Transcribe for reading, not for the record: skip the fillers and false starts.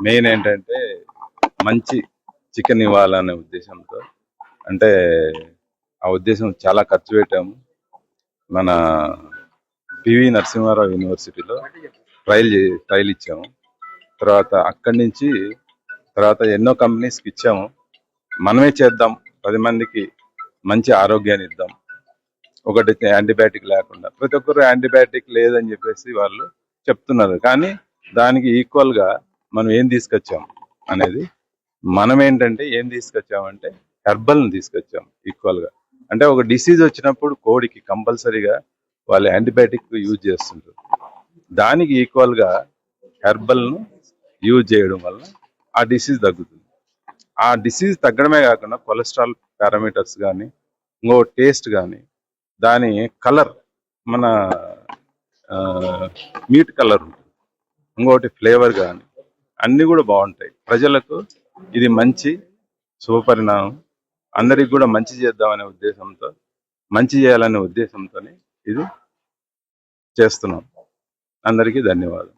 Main ఏంటంటే మంచి chicken ఇవ్వాలనే ఉద్దేశంతో, అంటే ఆ ఉద్దేశం చాలా ఖర్చు పెట్టాము. మన పివి నరసింహారావు యూనివర్సిటీలో ట్రైల్ ఇచ్చాము. తర్వాత అక్కడి నుంచి ఎన్నో కంపెనీస్కి ఇచ్చాము. మనమే చేద్దాం, 10 మందికి మంచి ఆరోగ్యాన్ని ఇద్దాం, ఒకటి యాంటీబయాటిక్ లేకుండా. ప్రతి ఒక్కరు యాంటీబయాటిక్ లేదని చెప్పేసి వాళ్ళు చెప్తున్నారు, కానీ దానికి ఈక్వల్ గా మనం ఏం తీసుకొచ్చాం అనేది, మనం ఏంటంటే ఏం తీసుకొచ్చామంటే హెర్బల్ని తీసుకొచ్చాం ఈక్వల్ గా. అంటే ఒక డిసీజ్ వచ్చినప్పుడు కోడికి కంపల్సరీగా వాళ్ళు యాంటీబయాటిక్ యూజ్ చేస్తుంటారు, దానికి ఈక్వల్ గా హెర్బల్ను యూజ్ చేయడం వల్ల ఆ డిసీజ్ తగ్గుతుంది. ఆ డిసీజ్ తగ్గడమే కాకుండా కొలెస్ట్రాల్ పారామీటర్స్ కానీ, ఇంకో టేస్ట్ కానీ, దాని కలర్, మన మీట్ కలర్ ఉంటుంది, ఇంకోటి ఫ్లేవర్ కానీ, అన్నీ కూడా బాగుంటాయి. ప్రజలకు ఇది మంచి శుభపరిణామం. అందరికి కూడా మంచి చేద్దామనే ఉద్దేశంతో, మంచి చేయాలనే ఉద్దేశంతోనే ఇది చేస్తున్నాం. అందరికీ ధన్యవాదాలు.